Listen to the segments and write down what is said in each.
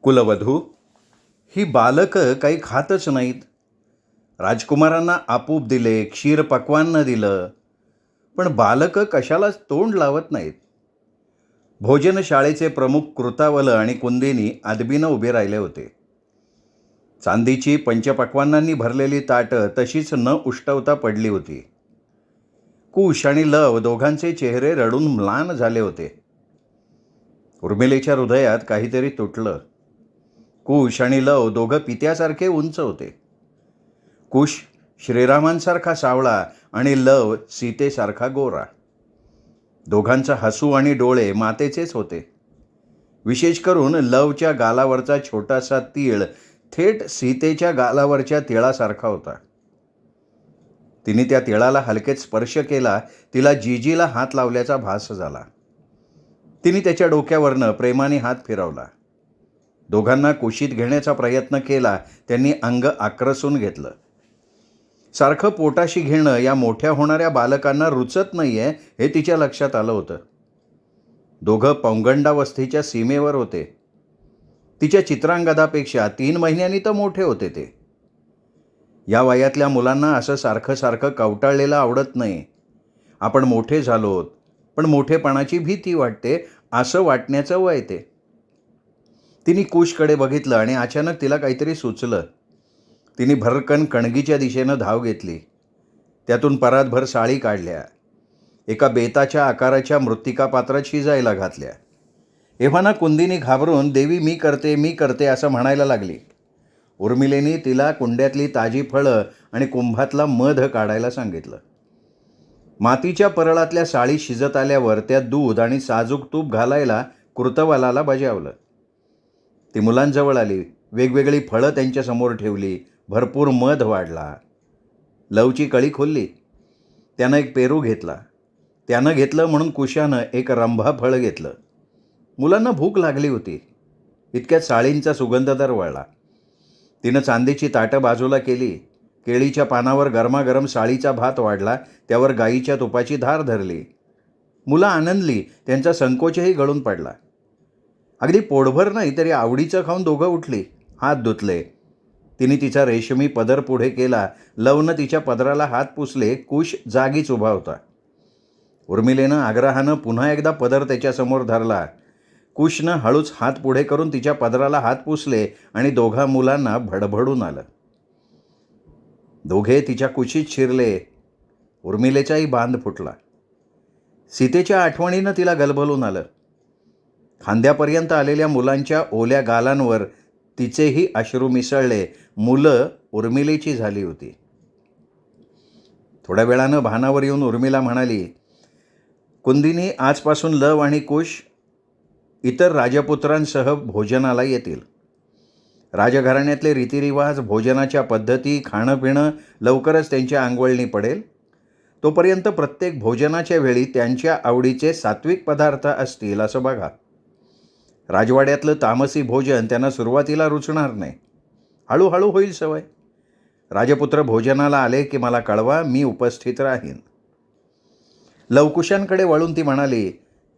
कुलवधू ही बालकं काही खातच नाहीत. राजकुमारांना आपूप दिले, क्षीर पक्वान्न दिलं, पण बालकं कशालाच तोंड लावत नाहीत. भोजनशाळेचे प्रमुख कृतावलं आणि कुंदिनी अदबीनं उभे राहिले होते. चांदीची पंचपक्वान्नांनी भरलेली ताटं तशीच न उष्टवता पडली होती. कुश आणि लव दोघांचे चेहरे रडून म्लान झाले होते. उर्मिलेच्या हृदयात काहीतरी तुटलं. कुश आणि लव दोघं पित्यासारखे उंच होते. कुश श्रीरामांसारखा सावळा आणि लव सीतेसारखा गोरा. दोघांचं हसू आणि डोळे मातेचेच होते. विशेष करून लवच्या गालावरचा छोटासा तीळ थेट सीतेच्या गालावरच्या तिळासारखा होता. तिने त्या तिळाला हलकेच स्पर्श केला. तिला जीजीला हात लावल्याचा भास झाला. तिने त्याच्या डोक्यावरनं प्रेमाने हात फिरवला. दोघांना कुशीत घेण्याचा प्रयत्न केला. त्यांनी अंग आक्रसून घेतलं. सारखं पोटाशी घेणं या मोठ्या होणाऱ्या बालकांना रुचत नाहीये हे तिच्या लक्षात आलं होतं. दोघं पौगंडावस्थेच्या सीमेवर होते. तिच्या चित्रांगदापेक्षा 3 महिन्यांनी तर मोठे होते ते. या वयातल्या मुलांना असं सारखं सारखं कवटाळलेलं आवडत नाही. आपण मोठे झालोत, पण मोठेपणाची भीती वाटते असं वाटण्याचं वय ते. तिने कुशकडे बघितलं आणि अचानक तिला काहीतरी सुचलं. तिने भरकन कणगीच्या दिशेनं धाव घेतली. त्यातून परातभर साळी काढल्या. एका बेताच्या आकाराच्या मृत्तिका पात्रात शिजायला घातल्या. एव्हाना कुंदिनी घाबरून देवी मी करते असं म्हणायला लागली. उर्मिलेने तिला कुंड्यातली ताजी फळं आणि कुंभातला मध काढायला सांगितलं. मातीच्या परळातल्या साळी शिजत आल्यावर त्यात दूध आणि साजूक तूप घालायला कृतवालाला बजावलं. ती मुलांजवळ आली. वेगवेगळी फळं त्यांच्यासमोर ठेवली. भरपूर मध वाढला. लवची कळी खोलली. त्यानं एक पेरू घेतला. त्यानं घेतलं म्हणून कुशानं एक रंभा फळ घेतलं. मुलांना भूक लागली होती. इतक्यात साळींचा सुगंध दरवळला. तिनं चांदीची ताटं बाजूला केली. केळीच्या पानावर गरमागरम साळीचा भात वाढला. त्यावर गाईच्या तुपाची धार धरली. मुलं आनंदली. त्यांचा संकोचही गळून पडला. अगदी पोटभर नाही तरी आवडीचं खाऊन दोघं उठली. हात धुतले. तिने तिचा रेशमी पदर पुढे केला. लवनं तिच्या पदराला हात पुसले. कुश जागीच उभा होता. उर्मिलेनं आग्रहानं पुन्हा एकदा पदर त्याच्यासमोर धरला. कुशनं हळूच हात पुढे करून तिच्या पदराला हात पुसले आणि दोघा मुलांना भडभडून आलं. दोघे तिच्या कुशीत शिरले. उर्मिलेचाही बांध फुटला. सीतेच्या आठवणीनं तिला गलबलून आलं. खांद्यापर्यंत आलेल्या मुलांच्या ओल्या गालांवर तिचेही अश्रू मिसळले. मुलं उर्मिलेची झाली होती. थोड्या वेळानं भानावर येऊन उर्मिला म्हणाली, कुंदिनी आजपासून लव आणि कुश इतर राजपुत्रांसह भोजनाला येतील. राजघराण्यातले रीतिरिवाज, भोजनाच्या पद्धती, खाणंपिणं लवकरच त्यांच्या अंगवळणी पडेल. तोपर्यंत प्रत्येक भोजनाच्या वेळी त्यांच्या आवडीचे सात्विक पदार्थ असतील असं बघा. राजवाड्यातलं तामसी भोजन त्यांना सुरुवातीला रुचणार नाही. हळूहळू होईल सवय. राजपुत्र भोजनाला आले की मला कळवा, मी उपस्थित राहीन. लवकुशांकडे वळून ती म्हणाली,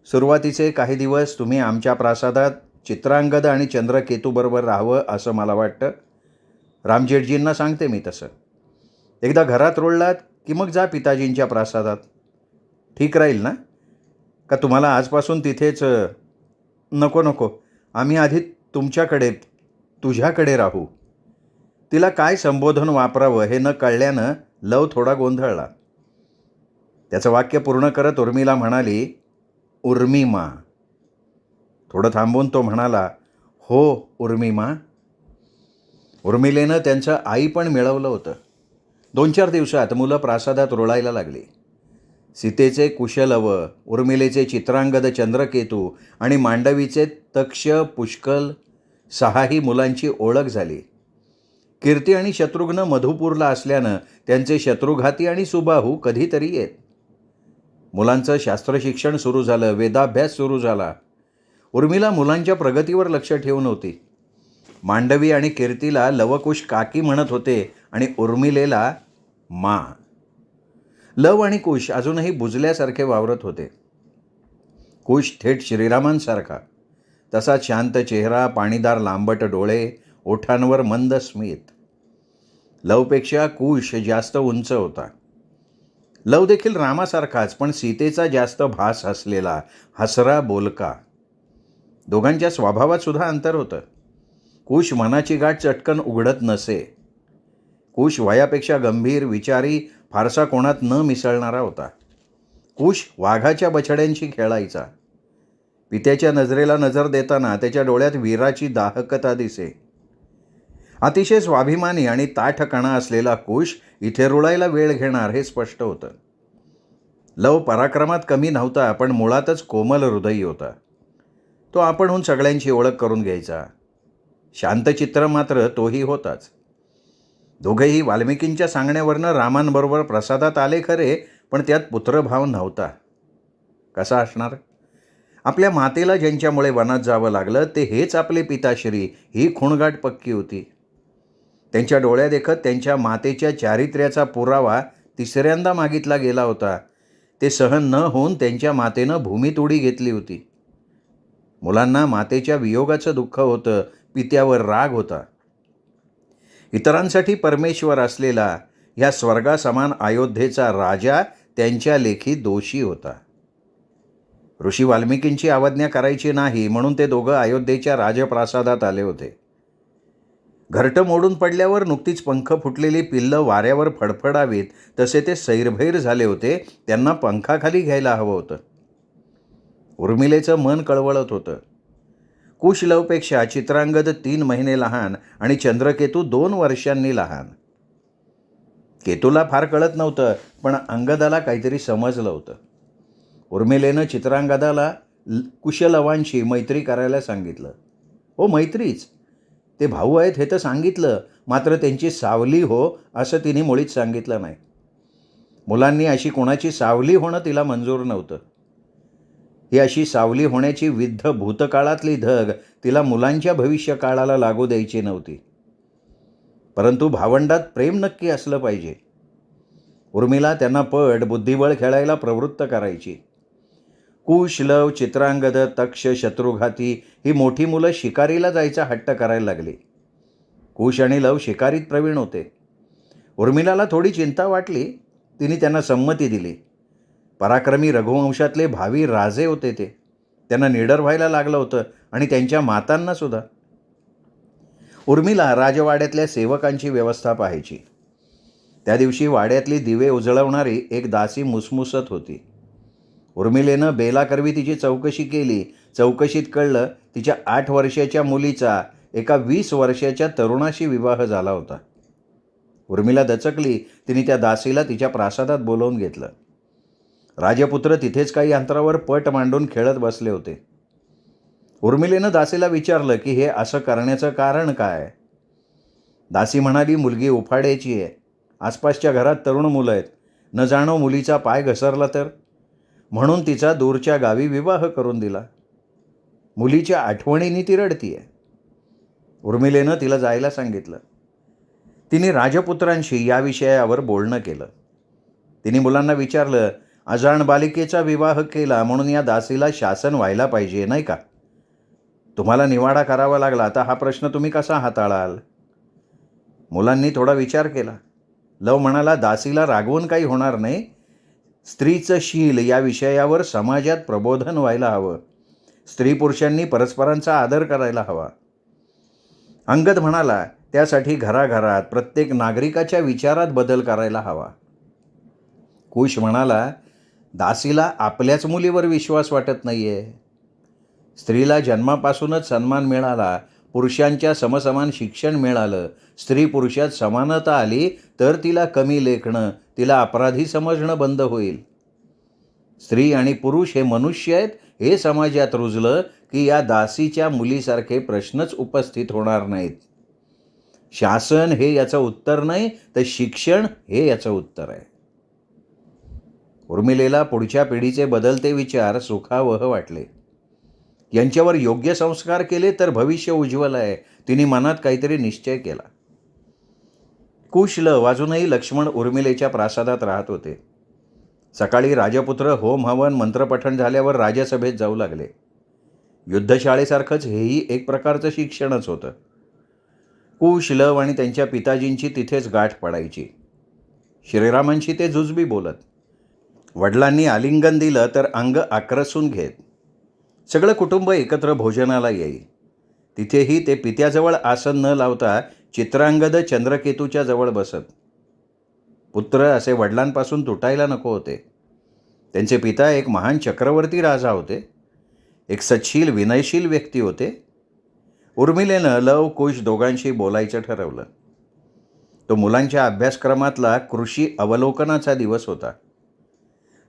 सुरुवातीचे काही दिवस तुम्ही आमच्या प्रासादात चित्रांगद आणि चंद्रकेतूबरोबर राहावं असं मला वाटतं. रामजेठजींना सांगते मी तसं. एकदा घरात रुळलात की मग जा पिताजींच्या प्रासादात. ठीक राहील ना? का तुम्हाला आजपासून तिथेच? नको, आम्ही आधी तुझ्याकडे राहू. तिला काय संबोधन वापरावं हे न कळल्यानं लव थोडा गोंधळला. त्याचं वाक्य पूर्ण करत उर्मिला म्हणाली, उर्मिमा. थोडं थांबून तो म्हणाला, हो उर्मिमा. उर्मिलेनं त्यांचं आई पण मिळवलं होतं. 2-4 दिवसात मुलं प्रासादात रुळायला लागली. सीतेचे कुशलव, उर्मिलेचे चित्रांगद चंद्रकेतू आणि मांडवीचे तक्ष पुष्कल 6ही मुलांची ओळख झाली. कीर्ती आणि शत्रुघ्न मधुपूरला असल्यानं त्यांचे शत्रुघाती आणि सुबाहू कधीतरी येत. मुलांचं शास्त्रशिक्षण सुरू झालं. वेदाभ्यास सुरू झाला. उर्मिला मुलांच्या प्रगतीवर लक्ष ठेवून होती. मांडवी आणि कीर्तीला लवकुश काकी म्हणत होते आणि उर्मिलेला मा. लव आणि कुश अजूनही बुजल्यासारखे वावरत होते. कुश थेट श्रीरामांसारखा. तसाच शांत चेहरा, पाणीदार लांबट डोळे, ओठांवर मंद स्मित. लवपेक्षा कुश जास्त उंच होता. लव देखील रामासारखाच, पण सीतेचा जास्त भास असलेला, हसरा, बोलका. दोघांच्या स्वभावात सुद्धा अंतर होतं. कुश मनाची गाठ चटकन उघडत नसे. कुश वयापेक्षा गंभीर, विचारी, फारसा कोणात न मिसळणारा होता. कुश वाघाच्या बछड्यांशी खेळायचा. पित्याच्या नजरेला नजर देताना त्याच्या डोळ्यात वीराची दाहकता दिसे. अतिशय स्वाभिमानी आणि ताठकणा असलेला कुश इथे रुळायला वेळ घेणार हे स्पष्ट होतं. लव पराक्रमात कमी नव्हता, पण मुळातच कोमल हृदयी होता. तो आपणहून सगळ्यांची ओळख करून घ्यायचा. शांतचित्र मात्र तोही होताच. दोघेही वाल्मिकींच्या सांगण्यावरनं रामांबरोबर प्रसादात आले खरे, पण त्यात पुत्रभाव नव्हता. कसा असणार? आपल्या मातेला ज्यांच्यामुळे वनात जावं लागलं ते हेच आपले पिताश्री, ही खुणगाठ पक्की होती. त्यांच्या डोळ्यादेखत त्यांच्या मातेच्या चारित्र्याचा पुरावा तिसऱ्यांदा मागितला गेला होता. ते सहन न होऊन त्यांच्या मातेनं भूमीत उडी घेतली होती. मुलांना मातेच्या वियोगाचं दुःख होतं, पित्यावर राग होता. इतरांसाठी परमेश्वर असलेला ह्या स्वर्गासमान अयोध्येचा राजा त्यांच्या लेखी दोषी होता. ऋषी वाल्मिकींची अवज्ञा करायची नाही म्हणून ते दोघं अयोध्येच्या राजप्रासादात आले होते. घरटं मोडून पडल्यावर नुकतीच पंख फुटलेली पिल्लं वाऱ्यावर फडफडावीत तसे ते सैरभैर झाले होते. त्यांना पंखाखाली घ्यायला हवं होतं. उर्मिलेचं मन कळवळत होतं. कुशलवपेक्षा चित्रांगद 3 महिने लहान आणि चंद्रकेतू 2 वर्षांनी लहान. केतूला फार कळत नव्हतं, पण अंगदाला काहीतरी समजलं होतं. उर्मिलेनं चित्रांगदाला कुशलवांशी मैत्री करायला सांगितलं. हो, मैत्रीच. ते भाऊ आहेत हे तर सांगितलं, मात्र त्यांची सावली हो असं तिने मुळीच सांगितलं नाही. मुलांनी अशी कोणाची सावली होणं तिला मंजूर नव्हतं. ही अशी सावली होण्याची विद्ध भूतकाळातली धग तिला मुलांच्या भविष्यकाळाला लागू द्यायची नव्हती. परंतु भावंडात प्रेम नक्की असलं पाहिजे. उर्मिला त्यांना पट, बुद्धिबळ खेळायला प्रवृत्त करायची. कुश, लव, चित्रांगद, तक्ष, शत्रुघाती ही मोठी मुलं शिकारीला जायचा हट्ट करायला लागली. कुश आणि लव शिकारीत प्रवीण होते. उर्मिलाला थोडी चिंता वाटली. तिने त्यांना संमती दिली. पराक्रमी रघुवंशातले भावी राजे होते ते. त्यांना निडर व्हायला लागलं होतं आणि त्यांच्या मातांना सुद्धा. उर्मिला राजवाड्यातल्या सेवकांची व्यवस्था पाहायची. त्या दिवशी वाड्यातली दिवे उजळवणारी एक दासी मुसमुसत होती. उर्मिलेनं बेलाकरवी तिची चौकशी केली. चौकशीत कळलं तिच्या 8 वर्षाच्या मुलीचा एका 20 वर्षाच्या तरुणाशी विवाह झाला होता. उर्मिला दचकली. तिने त्या दासीला तिच्या प्रासादात बोलावून घेतलं. राजपुत्र तिथेच काही अंतरावर पट मांडून खेळत बसले होते. उर्मिलेनं दासीला विचारलं की हे असं करण्याचं कारण काय? दासी म्हणाली, मुलगी उफाड्याची आहे. आसपासच्या घरात तरुण मुलं आहेत. न जाणो मुलीचा पाय घसरला तर, म्हणून तिचा दूरच्या गावी विवाह करून दिला. मुलीच्या आठवणींनी ती रडतीये. उर्मिलेनं तिला जायला सांगितलं. तिने राजपुत्रांशी या विषयावर बोलणं केलं. तिने मुलांना विचारलं, अजाण बालिकेचा विवाह केला म्हणून या दासीला शासन व्हायला पाहिजे नाही का? तुम्हाला निवाडा करावा लागला तर हा प्रश्न तुम्ही कसा हाताळाल? मुलांनी थोडा विचार केला. लव म्हणाला, दासीला रागवून काही होणार नाही. स्त्रीचं शील या विषयावर समाजात प्रबोधन व्हायला हवं. स्त्री पुरुषांनी परस्परांचा आदर करायला हवा. अंगद म्हणाला, त्यासाठी घराघरात प्रत्येक नागरिकाच्या विचारात बदल करायला हवा. कुश म्हणाला, दासीला आपल्याच मुलीवर विश्वास वाटत नाहीये. स्त्रीला जन्मापासूनच सन्मान मिळाला, पुरुषांच्या समसमान शिक्षण मिळालं, स्त्री पुरुषात समानता आली तर तिला कमी लेखणं, तिला अपराधी समजणं बंद होईल. स्त्री आणि पुरुष हे मनुष्य आहेत हे समाजात रुजलं की या दासीच्या मुलीसारखे प्रश्नच उपस्थित होणार नाहीत. शासन हे याचं उत्तर नाही, तर शिक्षण हे याचं उत्तर आहे. उर्मिलेला पुढच्या पिढीचे बदलते विचार सुखावह वाटले. यांच्यावर योग्य संस्कार केले तर भविष्य उज्ज्वल आहे. तिने मनात काहीतरी निश्चय केला. कुशल अजूनही लक्ष्मण उर्मिलेच्या प्रासादात राहत होते. सकाळी राजपुत्र होम हवन मंत्रपठण झाल्यावर राजसभेत जाऊ लागले. युद्धशाळेसारखंच हेही एक प्रकारचं शिक्षणच होतं. कुश, लव आणि त्यांच्या पिताजींची तिथेच गाठ पडायची. श्रीरामांशी ते जुजबी बोलत. वडिलांनी आलिंगन दिलं तर अंग आक्रसून घेत. सगळं कुटुंब एकत्र भोजनाला येई. तिथेही ते पित्याजवळ आसन न लावता चित्रांगद चंद्रकेतूच्या जवळ बसत. पुत्र असे वडिलांपासून तुटायला नको होते. त्यांचे पिता एक महान चक्रवर्ती राजा होते. एक सच्छील विनयशील व्यक्ती होते. उर्मिलेनं लव, कुश दोघांशी बोलायचं ठरवलं. तो मुलांच्या अभ्यासक्रमातला कृषी अवलोकनाचा दिवस होता.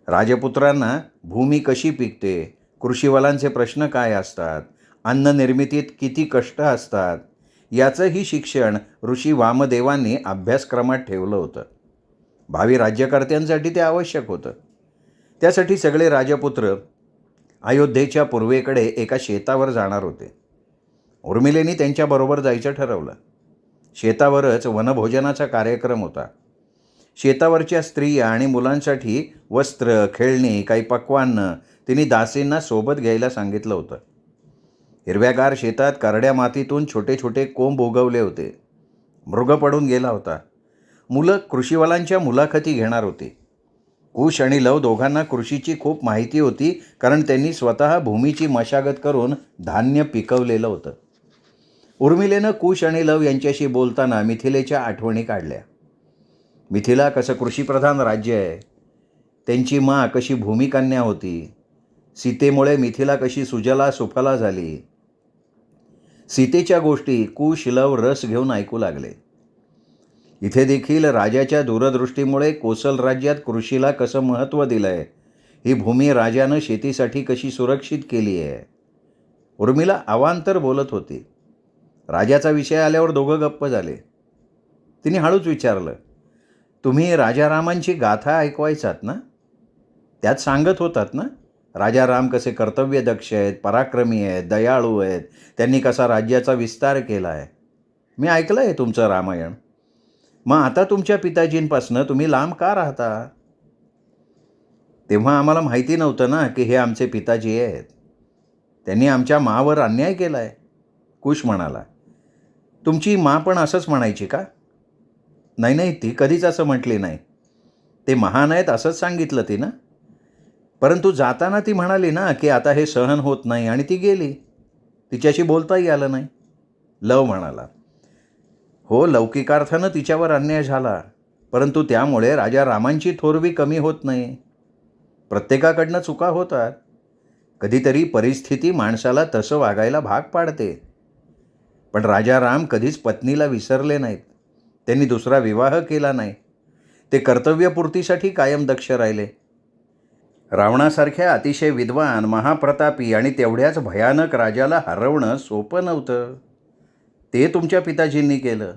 राजपुत्रांना भूमी कशी पिकते, कृषीवलांचे प्रश्न काय असतात, अन्न निर्मितीत किती कष्ट असतात, याचंही शिक्षण ऋषी वामदेवांनी अभ्यासक्रमात ठेवलं होतं. भावी राज्यकर्त्यांसाठी ते आवश्यक होतं. त्यासाठी सगळे राजपुत्र अयोध्येच्या पूर्वेकडे एका शेतावर जाणार होते. उर्मिलेनी त्यांच्याबरोबर जायचं ठरवलं. शेतावरच वनभोजनाचा कार्यक्रम होता. शेतावरच्या स्त्रिया आणि मुलांसाठी वस्त्र, खेळणी, काही पक्वान्न तिने दासींना सोबत घ्यायला सांगितलं होतं. हिरव्यागार शेतात करड्या मातीतून छोटे छोटे कोंब उगवले होते. मृग पडून गेला होता. मुलं कृषीवालांच्या मुलाखती घेणार होती. कुश आणि लव दोघांना कृषीची खूप माहिती होती, कारण त्यांनी स्वतः भूमीची मशागत करून धान्य पिकवलेलं होतं. उर्मिलेनं कुश आणि लव यांच्याशी बोलताना मिथिलेच्या आठवणी काढल्या. मिथिला कसं कृषीप्रधान राज्य आहे, त्यांची माँ कशी भूमिकन्या होती, सीतेमुळे मिथिला कशी सुजला सुफला झाली. सीतेच्या गोष्टी कुश, लव रस घेऊन ऐकू लागले. इथे देखील राजाच्या दूरदृष्टीमुळे कोसल राज्यात कृषीला कसं महत्त्व दिलं आहे, ही भूमी राजानं शेतीसाठी कशी सुरक्षित केली आहे. उर्मिला अवांतर बोलत होती. राजाचा विषय आल्यावर दोघं गप्प झाले. तिने हळूच विचारलं, तुम्ही राजारामांची गाथा ऐकवायचात ना? त्यात सांगत होतात ना, राजा राम कसे कर्तव्यदक्ष आहेत, पराक्रमी आहेत, दयाळू आहेत, त्यांनी कसा राज्याचा विस्तार केला आहे. मी ऐकलं आहे तुमचं रामायण. मग आता तुमच्या पिताजींपासनं तुम्ही लांब का राहता? तेव्हा आम्हाला माहिती नव्हतं ना की हे आमचे पिताजी आहेत. त्यांनी आमच्या मावर अन्याय केला आहे. कुश म्हणाला. तुमची माँ पण असंच म्हणायची का? नाही, ती कधीच असं म्हटली नाही. ते महान आहेत असंच सांगितलं ती ना. परंतु जाताना ती म्हणाली ना की आता हे सहन होत नाही आणि ती गेली. तिच्याशी बोलताही आलं नाही. लव म्हणाला. हो, लौकिकार्थानं तिच्यावर अन्याय झाला, परंतु त्यामुळे राजा रामांची थोरवी कमी होत नाही. प्रत्येकाकडनं चुका होतात. कधीतरी परिस्थिती माणसाला तसं वागायला भाग पाडते. पण राजा राम कधीच पत्नीला विसरले नाहीत. त्यांनी दुसरा विवाह केला नाही. ते कर्तव्यपूर्तीसाठी कायम दक्ष राहिले. रावणासारख्या अतिशय विद्वान, महाप्रतापी आणि तेवढ्याच भयानक राजाला हरवणं सोपं नव्हतं. ते तुमच्या पिताजींनी केलं.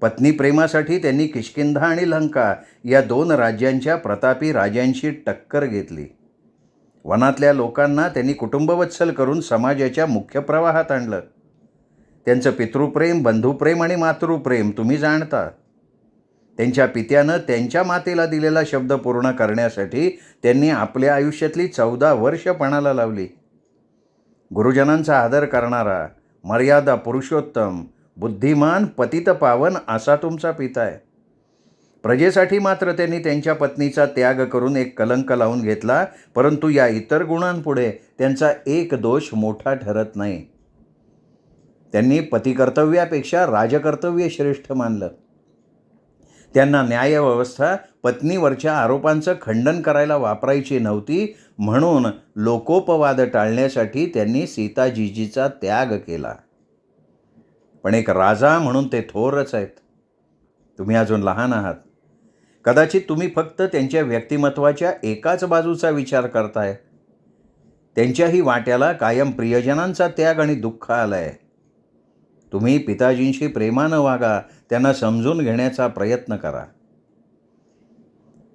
पत्नी प्रेमासाठी त्यांनी किष्किंधा आणि लंका या 2 राज्यांच्या प्रतापी राजांशी टक्कर घेतली. वनातल्या लोकांना त्यांनी कुटुंबवत्सल करून समाजाच्या मुख्य प्रवाहात आणलं. त्यांचं पितृप्रेम, बंधुप्रेम आणि मातृप्रेम तुम्ही जाणता. त्यांच्या पित्यानं त्यांच्या मातेला दिलेला शब्द पूर्ण करण्यासाठी त्यांनी आपल्या आयुष्यातली 14 वर्ष पणाला लावली. गुरुजनांचा आदर करणारा, मर्यादा पुरुषोत्तम, बुद्धिमान, पतितपावन असा तुमचा पिता आहे. प्रजेसाठी मात्र त्यांनी त्यांच्या पत्नीचा त्याग करून एक कलंक लावून घेतला, परंतु या इतर गुणांपुढे त्यांचा एक दोष मोठा ठरत नाही. त्यांनी पतिकर्तव्यापेक्षा राजकर्तव्य श्रेष्ठ मानलं. त्यांना न्यायव्यवस्था पत्नीवरच्या आरोपांचं खंडन करायला वापरायची नव्हती, म्हणून लोकोपवाद टाळण्यासाठी त्यांनी सीताजीजीचा त्याग केला. पण एक राजा म्हणून ते थोरच आहेत. तुम्ही अजून लहान आहात. कदाचित तुम्ही फक्त त्यांच्या व्यक्तिमत्वाच्या एकाच बाजूचा विचार करताय. त्यांच्याही वाट्याला कायम प्रियजनांचा त्याग आणि दुःख आलंय. तुम्ही पिताजींशी प्रेमानं वागा, त्यांना समजून घेण्याचा प्रयत्न करा.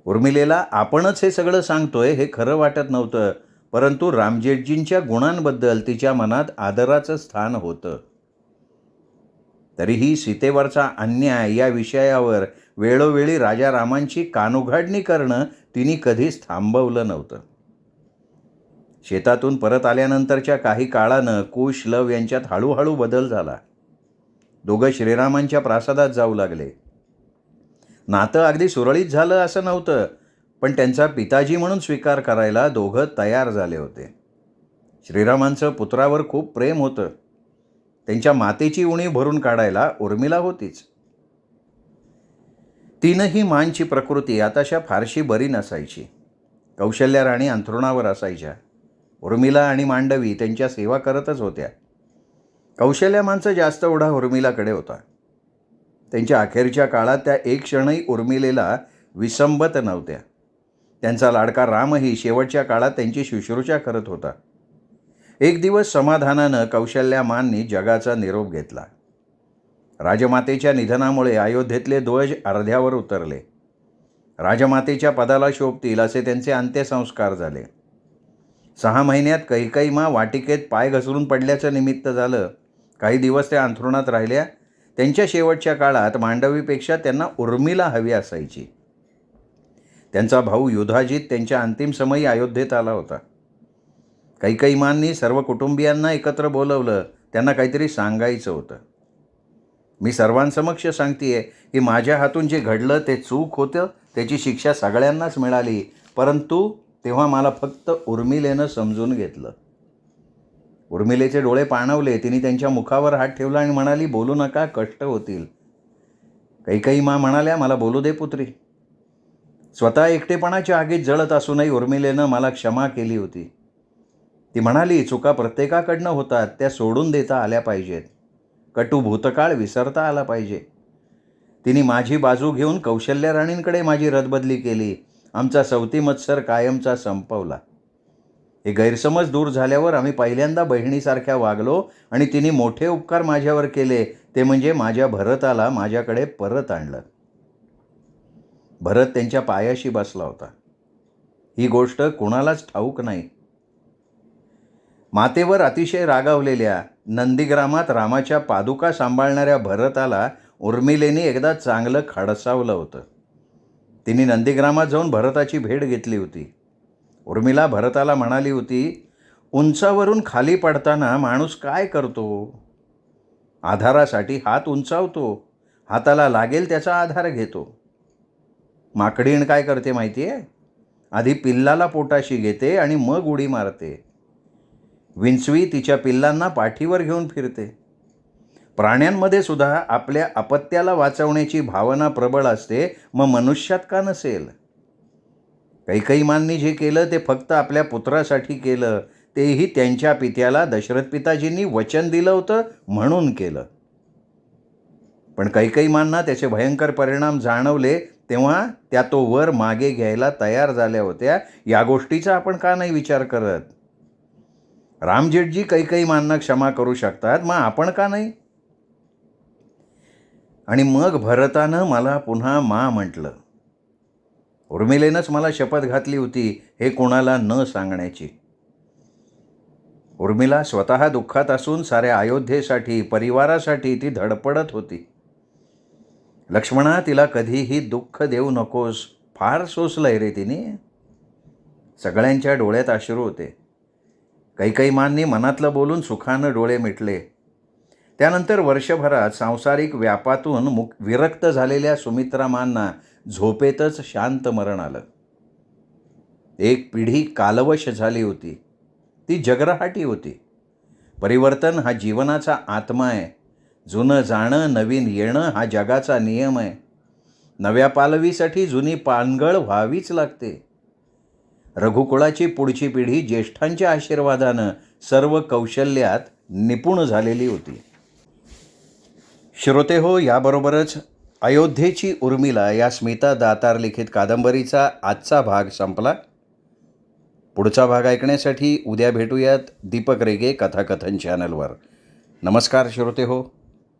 उर्मिलेला आपणच हे सगळं सांगतोय हे खरं वाटत नव्हतं, परंतु रामजेठजींच्या गुणांबद्दल तिच्या मनात आदराचं स्थान होतं. तरीही सीतेवरचा अन्याय या विषयावर वेळोवेळी राजा रामांची कानउघाडणी करणं तिने कधीच थांबवलं नव्हतं. शेतातून परत आल्यानंतरच्या काही काळानं कुश लव यांच्यात हळूहळू बदल झाला. दोघं श्रीरामांच्या प्रासादात जाऊ लागले. नातं अगदी सुरळीत झालं असं नव्हतं, पण त्यांचा पिताजी म्हणून स्वीकार करायला दोघं तयार झाले होते. श्रीरामांचं पुत्रावर खूप प्रेम होतं. त्यांच्या मातेची उणीव भरून काढायला उर्मिला होतीच. तीनही मांची प्रकृती आताशा फारशी बरी नसायची. कौशल्या राणी अंथरुणावर असायच्या. उर्मिला आणि मांडवी त्यांच्या सेवा करतच होत्या. कौशल्यामांचा जास्त ओढा उर्मिलाकडे होता. त्यांच्या अखेरच्या काळात त्या एक क्षणही उर्मिलेला विसंबत नव्हत्या. त्यांचा लाडका रामही शेवटच्या काळात त्यांची शुश्रूषा करत होता. एक दिवस समाधानानं कौशल्यामांनी जगाचा निरोप घेतला. राजमातेच्या निधनामुळे अयोध्येतले ध्वज अर्ध्यावर उतरले. राजमातेच्या पदाला शोभतील असे त्यांचे अंत्यसंस्कार झाले. 6 महिन्यात कैकईमा वाटिकेत पाय घसरून पडल्याचं निमित्त झालं. काही दिवस त्या अंथरुणात राहिल्या. त्यांच्या शेवटच्या काळात मांडवीपेक्षा त्यांना उर्मिला हवी असायची. त्यांचा भाऊ युधाजित त्यांच्या अंतिम समयी अयोध्येत आला होता. कैकईमांनी सर्व कुटुंबियांना एकत्र बोलवलं. त्यांना काहीतरी सांगायचं होतं. मी सर्वांसमक्ष सांगतेय की माझ्या हातून जे घडलं ते चूक होतं. त्याची शिक्षा सगळ्यांनाच मिळाली, परंतु तेव्हा मला फक्त उर्मिलेनं समजून घेतलं. उर्मिलेचे डोळे पाणवले. तिने त्यांच्या मुखावर हात ठेवला आणि म्हणाली, बोलू नका, कष्ट होतील. कैकईमा म्हणाल्या, मला बोलू दे पुत्री. स्वतः एकटेपणाच्या आगीत जळत असूनही उर्मिलेनं मला क्षमा केली होती. ती म्हणाली, चुका प्रत्येकाकडनं होतात, त्या सोडून देता आल्या पाहिजेत. कटू भूतकाळ विसरता आला पाहिजे. तिने माझी बाजू घेऊन कौशल्या राणींकडे माझी रदबदली केली. आमचा सवती मत्सर कायमचा संपवला. हे गैरसमज दूर झाल्यावर आम्ही पहिल्यांदा बहिणीसारख्या वागलो आणि तिने मोठे उपकार माझ्यावर केले. ते म्हणजे माझ्या भरताला माझ्याकडे परत आणलं. भरत त्यांच्या पायाशी बसला होता. ही गोष्ट कोणालाच ठाऊक नाही. मातेवर अतिशय रागावलेल्या, नंदीग्रामात रामाच्या पादुका सांभाळणाऱ्या भरताला उर्मिलेने एकदा चांगलं खडसावलं होतं. तिने नंदीग्रामात जाऊन भरताची भेट घेतली होती. उर्मिला भरताला म्हणाली होती, उंचावरून खाली पडताना माणूस काय करतो? आधारासाठी हात उंचावतो. हाताला लागेल त्याचा आधार घेतो. माकडीण काय करते माहिती आहे? आधी पिल्लाला पोटाशी घेते आणि मग उडी मारते. विंचवी तिच्या पिल्लांना पाठीवर घेऊन फिरते. प्राण्यांमध्ये सुद्धा आपल्या अपत्याला वाचवण्याची भावना प्रबळ असते, मग मनुष्यात का नसेल? कैकईमांनी जे केलं ते फक्त आपल्या पुत्रासाठी केलं. तेही त्यांच्या पित्याला दशरथ पिताजींनी वचन दिलं होतं म्हणून केलं. पण कैकईमांना त्याचे भयंकर परिणाम जाणवले तेव्हा त्या तो वर मागे घ्यायला तयार झाल्या होत्या. या गोष्टीचा आपण का नाही विचार करत? रामजेठजी कैकईमांना क्षमा करू शकतात, मग आपण का नाही? आणि मग भरतानं मला पुन्हा मा म्हटलं. उर्मिलेनंच मला शपथ घातली होती हे कोणाला न सांगण्याची. उर्मिला स्वतः दुःखात असून साऱ्या अयोध्येसाठी, परिवारासाठी ती धडपडत होती. लक्ष्मणा, तिला कधीही दुःख देऊ नकोस. फार सोसलंय रे तिने. सगळ्यांच्या डोळ्यात अश्रू होते. कैकईमांनी मनातलं बोलून सुखानं डोळे मिटले. त्यानंतर वर्षभरात सांसारिक व्यापातून विरक्त झालेल्या सुमित्रामांना झोपेतच शांत मरण आलं. एक पिढी कालवश झाली होती. ती जगराहाटी होती. परिवर्तन हा जीवनाचा आत्मा आहे. जुनं जाणं, नवीन येणं हा जगाचा नियम आहे. नव्या पालवीसाठी जुनी पानगळ व्हावीच लागते. रघुकुळाची पुढची पिढी ज्येष्ठांच्या आशीर्वादानं सर्व कौशल्यात निपुण झालेली होती. श्रोतेहो, याबरोबरच अयोध्येची उर्मिला या स्मिता दातार लिखित कादंबरीचा आजचा भाग संपला. पुढचा भाग ऐकण्यासाठी उद्या भेटूयात दीपक रेगे कथाकथन चॅनलवर. नमस्कार श्रोतेहो.